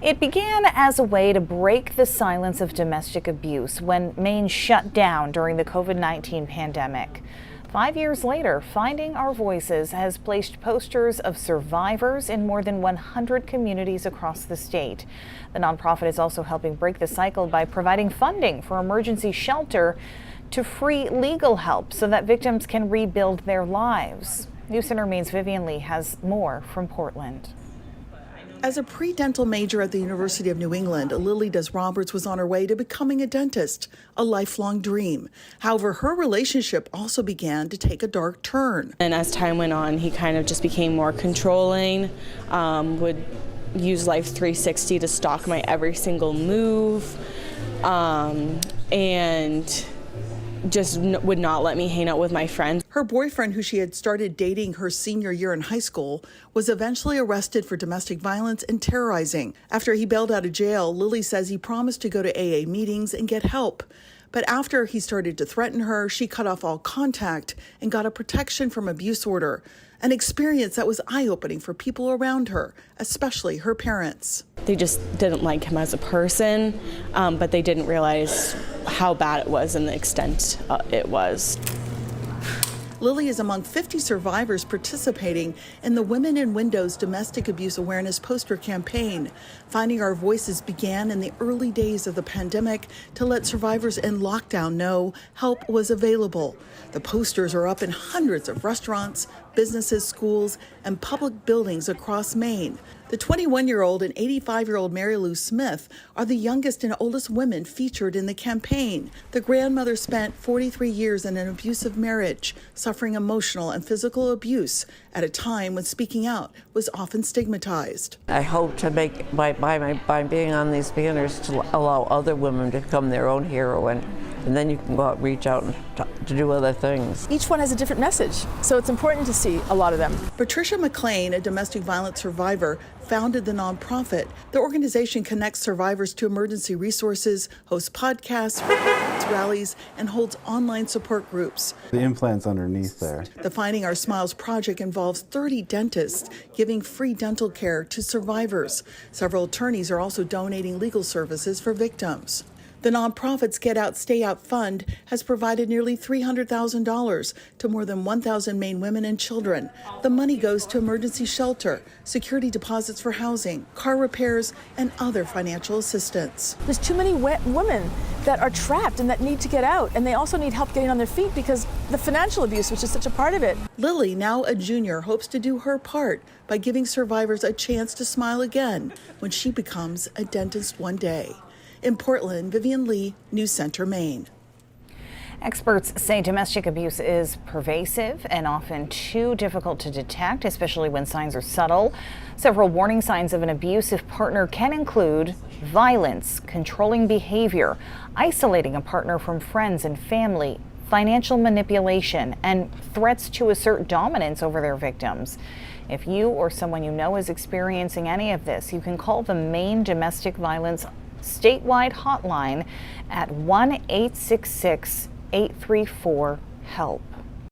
It began as a way to break the silence of domestic abuse when Maine shut down during the COVID-19 pandemic. 5 years later, Finding Our Voices has placed posters of survivors in more than 100 communities across the state. The nonprofit is also helping break the cycle by providing funding for emergency shelter to free legal help so that victims can rebuild their lives. News Center Maine's Vivian Lee has more from Portland. As a pre-dental major at the University of New England, Lily Des Roberts was on her way to becoming a dentist, a lifelong dream. However, her relationship also began to take a dark turn. And as time went on, he kind of just became more controlling, would use Life 360 to stalk my every single move, and just would not let me hang out with my friends. Her boyfriend, who she had started dating her senior year in high school, was eventually arrested for domestic violence and terrorizing. After he bailed out of jail, Lily says he promised to go to AA meetings and get help. But after he started to threaten her, she cut off all contact and got a protection from abuse order, an experience that was eye-opening for people around her, especially her parents. They just didn't like him as a person, but they didn't realize how bad it was and the extent it was. Lily is among 50 survivors participating in the Women in Windows Domestic Abuse Awareness poster campaign. Finding Our Voices began in the early days of the pandemic to let survivors in lockdown know help was available. The posters are up in hundreds of restaurants, businesses, schools, and public buildings across Maine. The 21-year-old and 85-year-old Mary Lou Smith are the youngest and oldest women featured in the campaign. The grandmother spent 43 years in an abusive marriage, suffering emotional and physical abuse at a time when speaking out was often stigmatized. I hope to make, by being on these banners, to allow other women to become their own heroine. And then you can go out, reach out, and to do other things. Each one has a different message, so it's important to see a lot of them. Patricia McLean, a domestic violence survivor, founded the nonprofit. The organization connects survivors to emergency resources, hosts podcasts, rallies, and holds online support groups. The implants underneath there. The Finding Our Smiles project involves 30 dentists giving free dental care to survivors. Several attorneys are also donating legal services for victims. The nonprofit's Get Out, Stay Out Fund has provided nearly $300,000 to more than 1,000 Maine women and children. The money goes to emergency shelter, security deposits for housing, car repairs, and other financial assistance. There's too many women that are trapped and that need to get out, and they also need help getting on their feet because the financial abuse, which is such a part of it. Lily, now a junior, hopes to do her part by giving survivors a chance to smile again when she becomes a dentist one day. In Portland, Vivian Lee, News Center, Maine. Experts say domestic abuse is pervasive and often too difficult to detect, especially when signs are subtle. Several warning signs of an abusive partner can include violence, controlling behavior, isolating a partner from friends and family, financial manipulation, and threats to assert dominance over their victims. If you or someone you know is experiencing any of this, you can call the Maine Domestic Violence statewide hotline at 1-866-834-HELP.